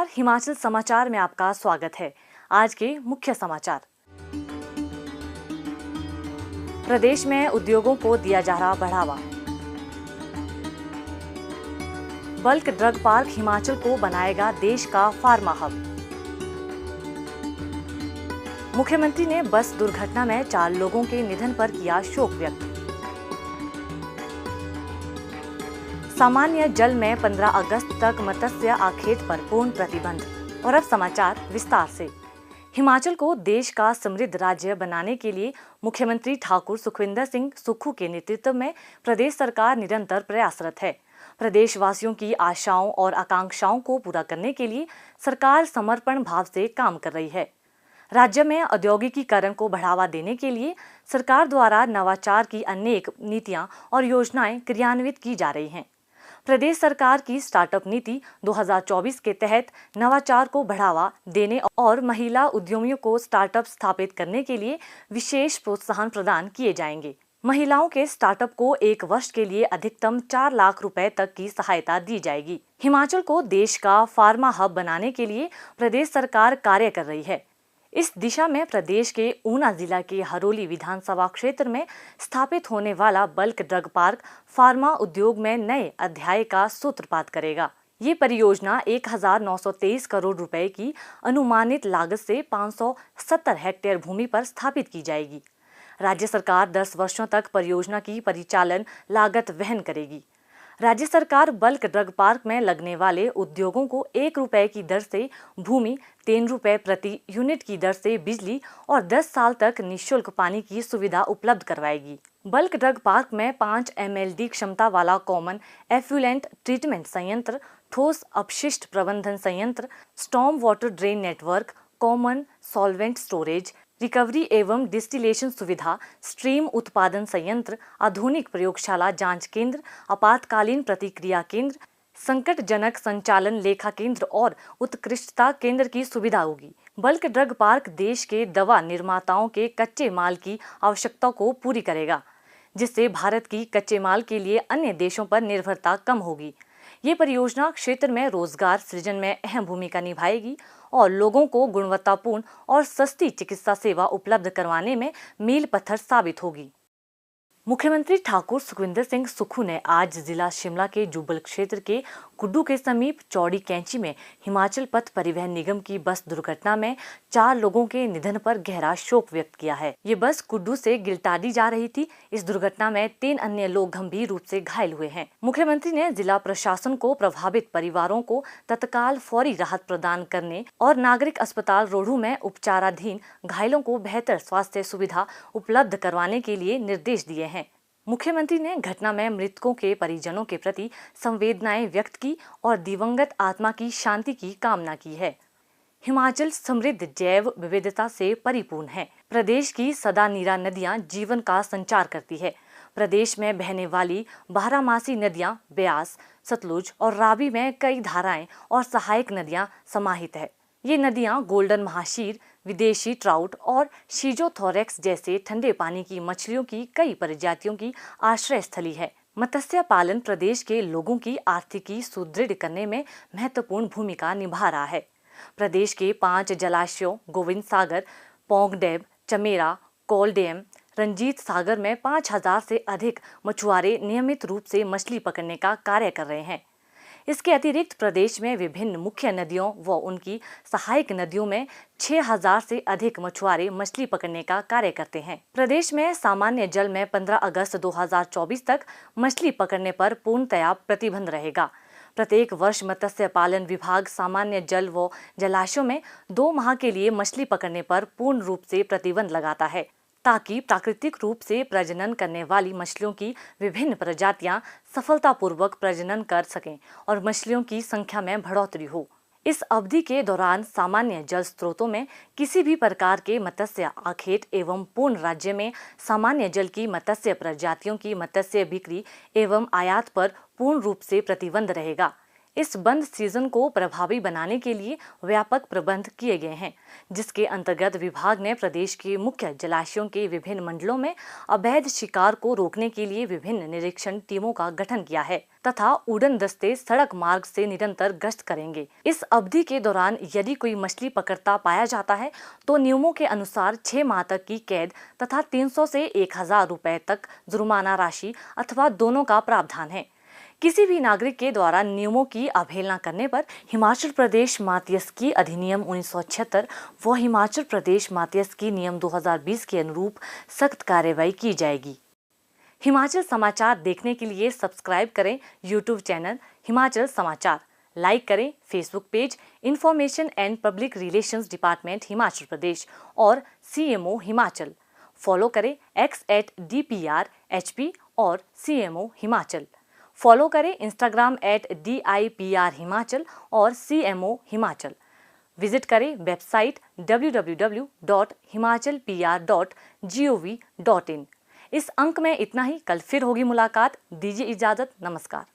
नमस्कार, हिमाचल समाचार में आपका स्वागत है। आज के मुख्य समाचार। प्रदेश में उद्योगों को दिया जा रहा बढ़ावा। बल्क ड्रग पार्क हिमाचल को बनाएगा देश का फार्मा हब। मुख्यमंत्री ने बस दुर्घटना में 4 लोगों के निधन पर किया शोक व्यक्त। सामान्य जल में 15 अगस्त तक मत्स्य आखेट पर पूर्ण प्रतिबंध। और अब समाचार विस्तार से। हिमाचल को देश का समृद्ध राज्य बनाने के लिए मुख्यमंत्री ठाकुर सुखविंदर सिंह सुक्खू के नेतृत्व में प्रदेश सरकार निरंतर प्रयासरत है। प्रदेशवासियों की आशाओं और आकांक्षाओं को पूरा करने के लिए सरकार समर्पण भाव से काम कर रही है। राज्य में औद्योगिकीकरण को बढ़ावा देने के लिए सरकार द्वारा नवाचार की अनेक नीतियां और योजनाएं क्रियान्वित की जा रही हैं। प्रदेश सरकार की स्टार्टअप नीति 2024 के तहत नवाचार को बढ़ावा देने और महिला उद्यमियों को स्टार्टअप स्थापित करने के लिए विशेष प्रोत्साहन प्रदान किए जाएंगे। महिलाओं के स्टार्टअप को 1 वर्ष के लिए अधिकतम 4 लाख रुपए तक की सहायता दी जाएगी। हिमाचल को देश का फार्मा हब बनाने के लिए प्रदेश सरकार कार्य कर रही है। इस दिशा में प्रदेश के ऊना जिला के हरोली विधानसभा क्षेत्र में स्थापित होने वाला बल्क ड्रग पार्क फार्मा उद्योग में नए अध्याय का सूत्रपात करेगा। ये परियोजना 1923 करोड़ रुपए की अनुमानित लागत से 570 हेक्टेयर भूमि पर स्थापित की जाएगी। राज्य सरकार 10 वर्षों तक परियोजना की परिचालन लागत वहन करेगी। राज्य सरकार बल्क ड्रग पार्क में लगने वाले उद्योगों को 1 रुपए की दर से भूमि, 3 रुपए प्रति यूनिट की दर से बिजली और 10 साल तक निःशुल्क पानी की सुविधा उपलब्ध करवाएगी। बल्क ड्रग पार्क में 5 MLD क्षमता वाला कॉमन एफ्लुएंट ट्रीटमेंट संयंत्र, ठोस अपशिष्ट प्रबंधन संयंत्र, storm water drain network, common solvent storage, recovery एवं डिस्टिलेशन सुविधा, स्ट्रीम उत्पादन संयंत्र, आधुनिक प्रयोगशाला जांच केंद्र, आपातकालीन प्रतिक्रिया केंद्र, संकटजनक संचालन लेखा केंद्र और उत्कृष्टता केंद्र की सुविधा होगी। बल्क ड्रग पार्क देश के दवा निर्माताओं के कच्चे माल की आवश्यकता को पूरी करेगा, जिससे भारत की कच्चे माल के लिए अन्य देशों पर निर्भरता कम होगी। ये परियोजना क्षेत्र में रोजगार सृजन में अहम भूमिका निभाएगी और लोगों को गुणवत्तापूर्ण और सस्ती चिकित्सा सेवा उपलब्ध करवाने में मील पत्थर साबित होगी। मुख्यमंत्री ठाकुर सुखविंदर सिंह सुक्खू ने आज जिला शिमला के जुब्बल क्षेत्र के कुड्डू के समीप चौड़ी कैंची में हिमाचल पथ परिवहन निगम की बस दुर्घटना में 4 लोगों के निधन पर गहरा शोक व्यक्त किया है। ये बस कुड्डू से गिलटाडी जा रही थी। इस दुर्घटना में 3 अन्य लोग गंभीर रूप से घायल हुए हैं। मुख्यमंत्री ने जिला प्रशासन को प्रभावित परिवारों को तत्काल फौरी राहत प्रदान करने और नागरिक अस्पताल रोहडू में उपचाराधीन घायलों को बेहतर स्वास्थ्य सुविधा उपलब्ध करवाने के लिए निर्देश दिए हैं। मुख्यमंत्री ने घटना में मृतकों के परिजनों के प्रति संवेदनाएं व्यक्त की और दिवंगत आत्मा की शांति की कामना की है। हिमाचल समृद्ध जैव विविधता से परिपूर्ण है। प्रदेश की सदा नीरा नदियां जीवन का संचार करती है। प्रदेश में बहने वाली बारहमासी नदियां ब्यास, सतलुज और रावी में कई धाराएं और सहायक नदियां समाहित है। ये नदियां गोल्डन महाशीर, विदेशी ट्राउट और शीजोथोरेक्स जैसे ठंडे पानी की मछलियों की कई प्रजातियों की आश्रय स्थली है। मत्स्य पालन प्रदेश के लोगों की आर्थिकी सुदृढ़ करने में महत्वपूर्ण भूमिका निभा रहा है। प्रदेश के 5 जलाशयों गोविंद सागर, पौंग डैम, चमेरा, कोल डैम, रंजीत सागर में 5000 से अधिक मछुआरे नियमित रूप से मछली पकड़ने का कार्य कर रहे हैं। इसके अतिरिक्त प्रदेश में विभिन्न मुख्य नदियों व उनकी सहायक नदियों में 6000 से अधिक मछुआरे मछली पकड़ने का कार्य करते हैं। प्रदेश में सामान्य जल में 15 अगस्त 2024 तक मछली पकड़ने पर पूर्णतया प्रतिबंध रहेगा। प्रत्येक वर्ष मत्स्य पालन विभाग सामान्य जल व जलाशयों में 2 माह के लिए मछली पकड़ने पर पूर्ण रूप से प्रतिबंध लगाता है, ताकि प्राकृतिक रूप से प्रजनन करने वाली मछलियों की विभिन्न प्रजातियां सफलतापूर्वक प्रजनन कर सकें और मछलियों की संख्या में बढ़ोतरी हो। इस अवधि के दौरान सामान्य जल स्रोतों में किसी भी प्रकार के मत्स्य आखेट एवं पूर्ण राज्य में सामान्य जल की मत्स्य प्रजातियों की मत्स्य बिक्री एवं आयात पर पूर्ण रूप से प्रतिबंध रहेगा। इस बंद सीजन को प्रभावी बनाने के लिए व्यापक प्रबंध किए गए हैं, जिसके अंतर्गत विभाग ने प्रदेश के मुख्य जलाशयों के विभिन्न मंडलों में अवैध शिकार को रोकने के लिए विभिन्न निरीक्षण टीमों का गठन किया है तथा उड़न दस्ते सड़क मार्ग से निरंतर गश्त करेंगे। इस अवधि के दौरान यदि कोई मछली पकड़ता पाया जाता है तो नियमों के अनुसार 6 माह तक की कैद तथा 300 से 1000 रुपए तक जुर्माना राशि अथवा दोनों का प्रावधान है। किसी भी नागरिक के द्वारा नियमों की अवहेलना करने पर हिमाचल प्रदेश मात्स्यिकी अधिनियम 1976 व हिमाचल प्रदेश मात्स्यिकी नियम 2020 के अनुरूप सख्त कार्रवाई की जाएगी। हिमाचल समाचार देखने के लिए सब्सक्राइब करें यूट्यूब चैनल हिमाचल समाचार, लाइक करें Facebook page information and public relations department Himachal Pradesh और CMO हिमाचल, फॉलो करें x@DPRHP और CMO हिमाचल, फॉलो करें इंस्टाग्राम @DIPR हिमाचल और CMO हिमाचल, विजिट करें वेबसाइट www.himachalpr.gov.in। इस अंक में इतना ही, कल फिर होगी मुलाकात। दीजिए इजाजत, नमस्कार।